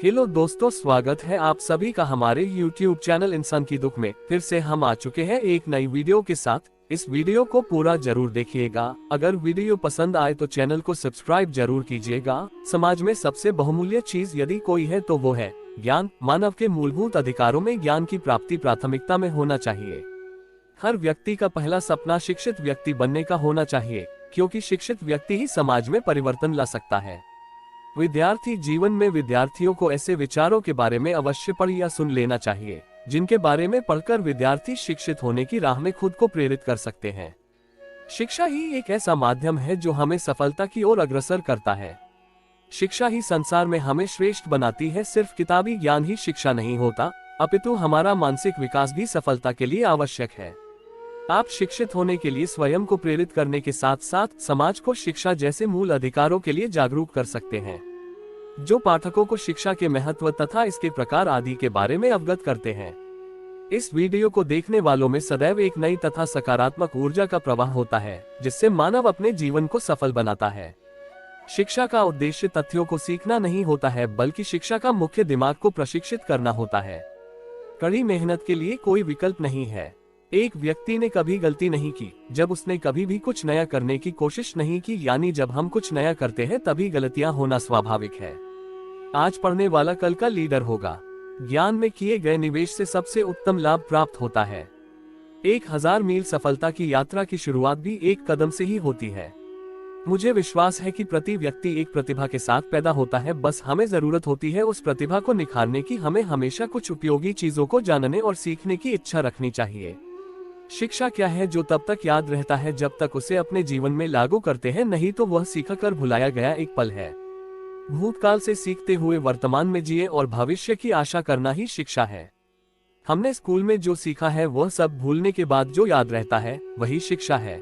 Hello दोस्तों, स्वागत है आप सभी का हमारे YouTube चैनल इंसान की दुख में। फिर से हम आ चुके हैं एक नई वीडियो के साथ। इस वीडियो को पूरा जरूर देखिएगा। अगर वीडियो पसंद आए तो चैनल को सब्सक्राइब जरूर कीजिएगा। समाज में सबसे बहुमूल्य चीज यदि कोई है तो वो है ज्ञान। मानव के मूलभूत अधिकारों में ज्ञान की प्राप्ति प्राथमिकता में होना चाहिए। हर व्यक्ति का पहला सपना शिक्षित व्यक्ति बनने का होना चाहिए, क्योंकि शिक्षित व्यक्ति ही समाज में परिवर्तन ला सकता है। विद्यार्थी जीवन में विद्यार्थियों को ऐसे विचारों के बारे में अवश्य पढ़ या सुन लेना चाहिए जिनके बारे में पढ़कर विद्यार्थी शिक्षित होने की राह में खुद को प्रेरित कर सकते हैं। शिक्षा ही एक ऐसा माध्यम है जो हमें सफलता की ओर अग्रसर करता है। शिक्षा ही संसार में हमें श्रेष्ठ बनाती है। सिर्फ किताबी ज्ञान ही शिक्षा नहीं होता, अपितु हमारा मानसिक विकास भी सफलता के लिए आवश्यक है। आप शिक्षित होने के लिए स्वयं को प्रेरित करने के साथ साथ समाज को शिक्षा जैसे मूल अधिकारों के लिए जागरूक कर सकते हैं, जो पाठकों को शिक्षा के महत्व तथा इसके प्रकार आदि के बारे में अवगत करते हैं। इस वीडियो को देखने वालों में सदैव एक नई तथा सकारात्मक ऊर्जा का प्रवाह होता है, जिससे मानव अपने जीवन को सफल बनाता है। शिक्षा का उद्देश्य तथ्यों को सीखना नहीं होता है, बल्कि शिक्षा का मुख्य दिमाग को प्रशिक्षित करना होता है। कड़ी मेहनत के लिए कोई विकल्प नहीं है। एक व्यक्ति ने कभी गलती नहीं की जब उसने कभी भी कुछ नया करने की कोशिश नहीं की, यानी जब हम कुछ नया करते हैं तभी गलतियां होना स्वाभाविक है। आज पढ़ने वाला कल का लीडर होगा। ज्ञान में किए गए निवेश से सबसे उत्तम लाभ प्राप्त होता है। 1000 मील सफलता की यात्रा की शुरुआत भी एक कदम से ही होती है। मुझे विश्वास है कि प्रति व्यक्ति एक प्रतिभा के साथ पैदा होता है, बस हमें जरूरत होती है उस प्रतिभा को निखारने की। हमें हमेशा कुछ उपयोगी चीजों को जानने और सीखने की इच्छा रखनी चाहिए। शिक्षा क्या है जो तब तक याद रहता है जब तक उसे अपने जीवन में लागू करते हैं, नहीं तो वह सीखकर भुलाया गया एक पल है। भूतकाल से सीखते हुए वर्तमान में जिए और भविष्य की आशा करना ही शिक्षा है। हमने स्कूल में जो सीखा है वह सब भूलने के बाद जो याद रहता है वही शिक्षा है।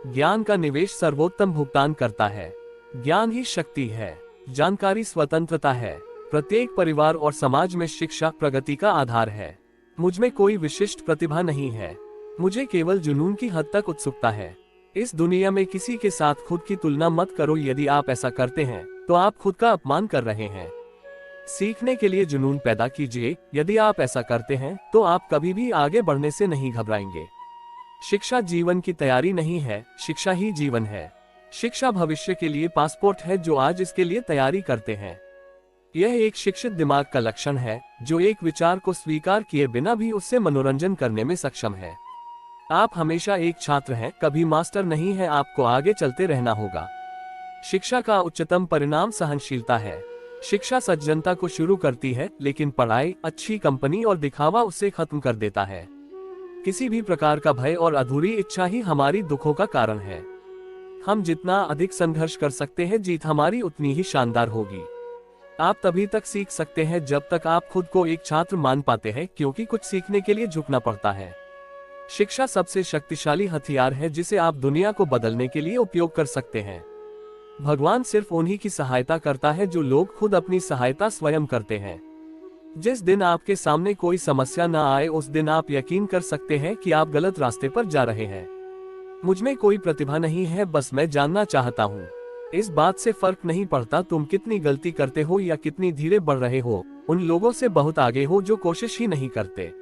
ज्ञान का निवेश सर्वोत्तम भुगतान करता है। ज्ञान ही शक्ति है। जानकारी स्वतंत्रता है। प्रत्येक परिवार और समाज में शिक्षा प्रगति का आधार है। मुझमें कोई विशिष्ट प्रतिभा नहीं है, मुझे केवल जुनून की हद तक उत्सुकता है। इस दुनिया में किसी के साथ खुद की तुलना मत करो। यदि आप ऐसा करते हैं तो आप खुद का अपमान कर रहे हैं। सीखने के लिए जुनून पैदा कीजिए। यदि आप ऐसा करते हैं तो आप कभी भी आगे बढ़ने से नहीं घबराएंगे। शिक्षा जीवन की तैयारी नहीं है, शिक्षा ही जीवन है। शिक्षा भविष्य के लिए पासपोर्ट है जो आज इसके लिए तैयारी करते हैं। यह एक शिक्षित दिमाग का लक्षण है जो एक विचार को स्वीकार किए बिना भी उससे मनोरंजन करने में सक्षम है। आप हमेशा एक छात्र हैं, कभी मास्टर नहीं है। आपको आगे चलते रहना होगा। शिक्षा का उच्चतम परिणाम सहनशीलता है। शिक्षा सज्जनता को शुरू करती है, लेकिन पढ़ाई, अच्छी कंपनी और दिखावा उसे खत्म कर देता है। किसी भी प्रकार का भय और अधूरी इच्छा ही हमारी दुखों का कारण है। हम जितना अधिक संघर्ष कर सकते हैं, जीत हमारी उतनी ही शानदार होगी। आप तभी तक सीख सकते हैं जब तक आप खुद को एक छात्र मान पाते हैं, क्योंकि कुछ सीखने के लिए झुकना पड़ता है। शिक्षा सबसे शक्तिशाली हथियार है जिसे आप दुनिया को बदलने के लिए उपयोग कर सकते हैं। भगवान सिर्फ उन्हीं की सहायता करता है जो लोग खुद अपनी सहायता स्वयं करते हैं। जिस दिन आपके सामने कोई समस्या न आए उस दिन आप यकीन कर सकते हैं कि आप गलत रास्ते पर जा रहे हैं। मुझमें कोई प्रतिभा नहीं है, बस मैं जानना चाहता हूँ। इस बात से फर्क नहीं पड़ता तुम कितनी गलती करते हो या कितनी धीरे बढ़ रहे हो। उन लोगों से बहुत आगे हो जो कोशिश ही नहीं करते।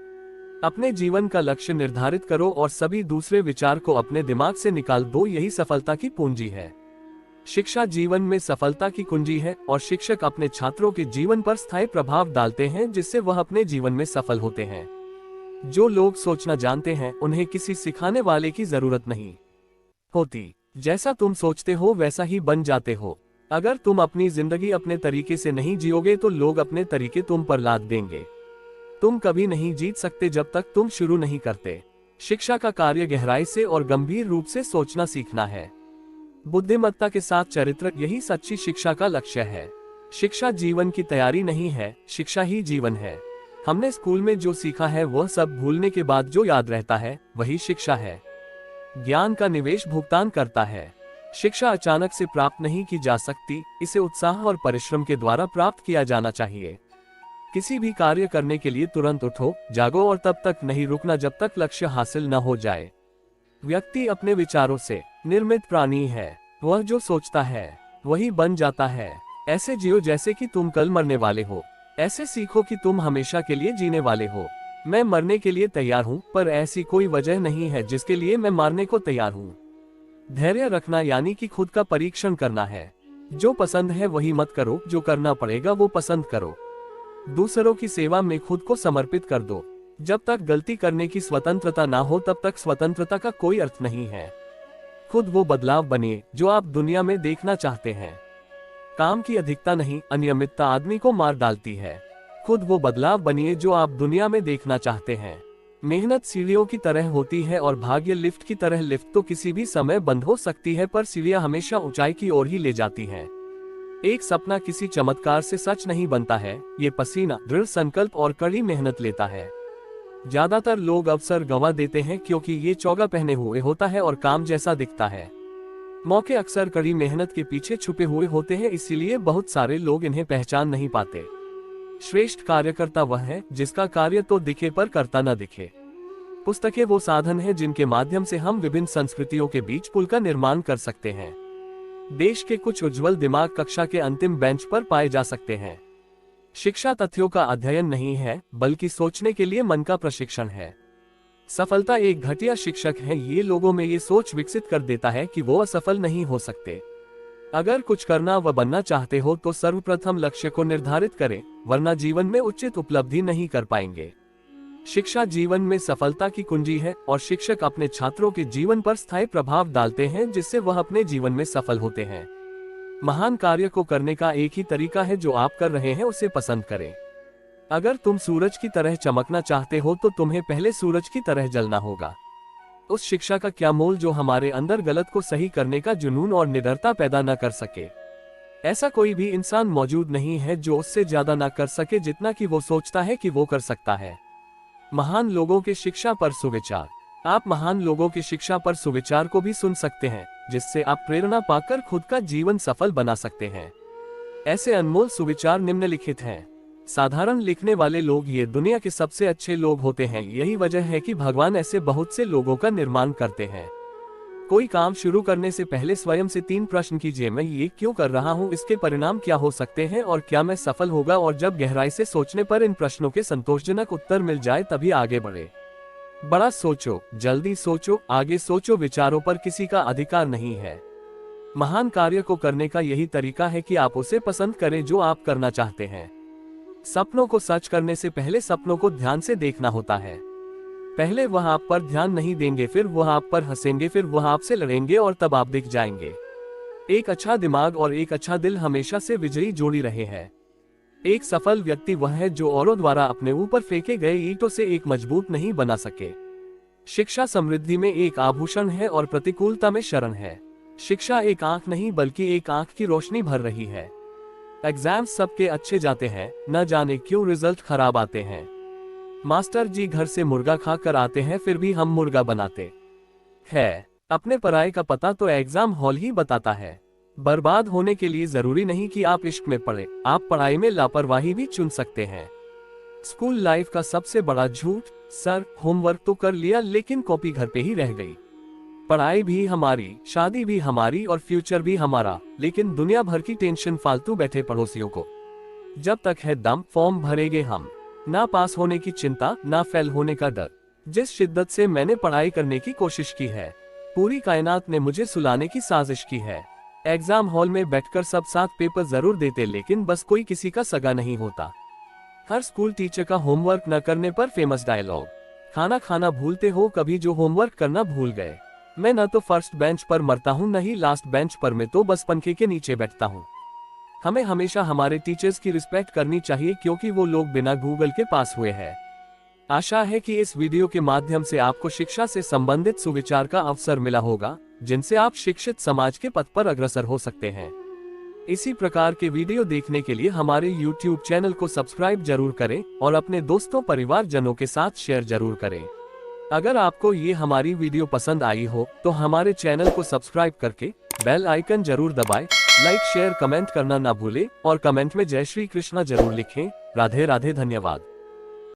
अपने जीवन का लक्ष्य निर्धारित करो और सभी दूसरे विचार को अपने दिमाग से निकाल दो। यही सफलता की पूंजी है। शिक्षा जीवन में सफलता की कुंजी है और शिक्षक अपने छात्रों के जीवन पर स्थायी प्रभाव डालते हैं, जिससे वह अपने जीवन में सफल होते हैं। जो लोग सोचना जानते हैं उन्हें किसी सिखाने वाले की जरूरत नहीं होती। जैसा तुम सोचते हो वैसा ही बन जाते हो। अगर तुम अपनी जिंदगी अपने तरीके से नहीं जियोगे तो लोग अपने तरीके तुम पर लाद देंगे। तुम कभी नहीं जीत सकते जब तक तुम शुरू नहीं करते। शिक्षा का कार्य गहराई से और गंभीर रूप से सोचना सीखना है। बुद्धिमत्ता के साथ चरित्र, यही सच्ची शिक्षा का लक्ष्य है। शिक्षा जीवन की तैयारी नहीं है, शिक्षा ही जीवन है। हमने स्कूल में जो सीखा है वह सब भूलने के बाद जो याद रहता है वही शिक्षा है। ज्ञान का निवेश भुगतान करता है। शिक्षा अचानक से प्राप्त नहीं की जा सकती, इसे उत्साह और परिश्रम के द्वारा प्राप्त किया जाना चाहिए। किसी भी कार्य करने के लिए तुरंत उठो, जागो और तब तक नहीं रुकना जब तक लक्ष्य हासिल न हो जाए। व्यक्ति अपने विचारों से निर्मित प्राणी है। वह जो सोचता है वही बन जाता है। ऐसे जियो जैसे कि तुम कल मरने वाले हो। ऐसे सीखो कि तुम हमेशा के लिए जीने वाले हो। मैं मरने के लिए तैयार हूँ, पर ऐसी कोई वजह नहीं है जिसके लिए मैं मारने को तैयार हूँ। धैर्य रखना यानी कि खुद का परीक्षण करना है। जो पसंद है वही मत करो, जो करना पड़ेगा वो पसंद करो। दूसरों की सेवा में खुद को समर्पित कर दो। जब तक गलती करने की स्वतंत्रता ना हो तब तक स्वतंत्रता का कोई अर्थ नहीं है। खुद वो बदलाव बनिए जो आप दुनिया में देखना चाहते हैं। काम की अधिकता नहीं, अनियमितता आदमी को मार डालती है। खुद वो बदलाव बनिए जो आप दुनिया में देखना चाहते हैं। मेहनत सीढ़ियों की तरह होती है और भाग्य लिफ्ट की तरह। लिफ्ट तो किसी भी समय बंद हो सकती है, पर सीढ़ियां हमेशा ऊंचाई की ओर ही ले जाती हैं। एक सपना किसी चमत्कार से सच नहीं बनता है, ये पसीना, दृढ़ संकल्प और कड़ी मेहनत लेता है। ज्यादातर लोग अवसर गंवा देते हैं क्योंकि ये चौगा पहने हुए होता है और काम जैसा दिखता है। मौके अक्सर कड़ी मेहनत के पीछे छुपे हुए होते हैं, इसीलिए बहुत सारे लोग इन्हें पहचान नहीं पाते। श्रेष्ठ कार्यकर्ता वह है जिसका कार्य तो दिखे पर करता न दिखे। पुस्तकें वो साधन है जिनके माध्यम से हम विभिन्न संस्कृतियों के बीच पुल का निर्माण कर सकते हैं। देश के कुछ उज्जवल दिमाग कक्षा के अंतिम बेंच पर पाए जा सकते हैं। शिक्षा तथ्यों का अध्ययन नहीं है, बल्कि सोचने के लिए मन का प्रशिक्षण है। सफलता एक घटिया शिक्षक है, ये लोगों में ये सोच विकसित कर देता है कि वो असफल नहीं हो सकते। अगर कुछ करना व बनना चाहते हो तो सर्वप्रथम लक्ष्य को निर्धारित करें, वरना जीवन में उचित उपलब्धि नहीं कर पाएंगे। शिक्षा जीवन में सफलता की कुंजी है और शिक्षक अपने छात्रों के जीवन पर स्थायी प्रभाव डालते हैं, जिससे वह अपने जीवन में सफल होते हैं। महान कार्य को करने का एक ही तरीका है, जो आप कर रहे हैं उसे पसंद करें। अगर तुम सूरज की तरह चमकना चाहते हो तो तुम्हें पहले सूरज की तरह जलना होगा। उस शिक्षा का क्या मोल जो हमारे अंदर गलत को सही करने का जुनून और निडरता पैदा न कर सके। ऐसा कोई भी इंसान मौजूद नहीं है जो उससे ज्यादा न कर सके जितना कि वो सोचता है कि वो कर सकता है। महान लोगों के शिक्षा पर सुविचार। आप महान लोगों की शिक्षा पर सुविचार को भी सुन सकते हैं, जिससे आप प्रेरणा पाकर खुद का जीवन सफल बना सकते हैं। ऐसे अनमोल सुविचार निम्नलिखित हैं। साधारण लिखने वाले लोग ये दुनिया के सबसे अच्छे लोग होते हैं। यही वजह है कि भगवान ऐसे बहुत से लोगों का निर्माण करते हैं। कोई काम शुरू करने से पहले स्वयं से 3 प्रश्न कीजिए। मैं ये क्यों कर रहा हूँ, इसके परिणाम क्या हो सकते हैं और क्या मैं सफल होगा। और जब गहराई से सोचने पर इन प्रश्नों के संतोषजनक उत्तर मिल जाए तभी आगे बढ़े। बड़ा सोचो, जल्दी सोचो, आगे सोचो। विचारों पर किसी का अधिकार नहीं है। महान कार्य को करने का यही तरीका है कि आप उसे पसंद करें जो आप करना चाहते हैं। सपनों को सच करने से पहले सपनों को ध्यान से देखना होता है। पहले वह आप पर ध्यान नहीं देंगे, फिर वह आप पर हंसेंगे, फिर वह आपसे लड़ेंगे और तब आप दिख जाएंगे। एक अच्छा दिमाग और एक अच्छा दिल हमेशा से विजयी जोड़ी रहे हैं। एक सफल व्यक्ति वह है जो औरों द्वारा अपने ऊपर फेंके गए ईंटों से एक मजबूत नहीं बना सके। शिक्षा समृद्धि में एक आभूषण है और प्रतिकूलता में शरण है। शिक्षा एक आंख नहीं बल्कि एक आंख की रोशनी भर रही है। एग्जाम्स सबके अच्छे जाते हैं, न जाने क्यों रिजल्ट खराब आते हैं। मास्टर जी घर से मुर्गा खा कर आते हैं, फिर भी हम मुर्गा बनाते हैं। अपने पराये का पता तो एग्जाम हॉल ही बताता है। बर्बाद होने के लिए जरूरी नहीं कि आप इश्क में पड़े, आप पढ़ाई में लापरवाही भी चुन सकते हैं। स्कूल लाइफ का सबसे बड़ा झूठ, सर होमवर्क तो कर लिया लेकिन कॉपी घर पे ही रह गई। पढ़ाई भी हमारी, शादी भी हमारी और फ्यूचर भी हमारा, लेकिन दुनिया भर की टेंशन फालतू बैठे पड़ोसियों को। जब तक है दम फॉर्म भरेंगे हम। ना पास होने की चिंता, ना फेल होने का डर। जिस शिद्दत से मैंने पढ़ाई करने की कोशिश की है, पूरी कायनात ने मुझे सुलाने की साजिश की है। एग्जाम हॉल में बैठकर सब साथ पेपर जरूर देते, लेकिन बस कोई किसी का सगा नहीं होता। हर स्कूल टीचर का होमवर्क न करने पर फेमस डायलॉग, खाना खाना भूलते हो कभी जो होमवर्क करना भूल गए। मैं न तो फर्स्ट बेंच पर मरता हूँ, न ही लास्ट बेंच पर, मैं तो बस पंखे के नीचे बैठता हूँ। हमें हमेशा हमारे टीचर्स की रिस्पेक्ट करनी चाहिए, क्योंकि वो लोग बिना गूगल के पास हुए हैं। आशा है कि इस वीडियो के माध्यम से आपको शिक्षा से संबंधित सुविचार का अवसर मिला होगा, जिनसे आप शिक्षित समाज के पथ पर अग्रसर हो सकते हैं। इसी प्रकार के वीडियो देखने के लिए हमारे YouTube चैनल को सब्सक्राइब जरूर करें और अपने दोस्तों परिवारजनों के साथ शेयर जरूर करें। अगर आपको ये हमारी वीडियो पसंद आई हो तो हमारे चैनल को सब्सक्राइब करके बेल आइकन जरूर दबाएं, लाइक शेयर कमेंट करना ना भूलें और कमेंट में जय श्री कृष्णा जरूर लिखें। राधे राधे, धन्यवाद।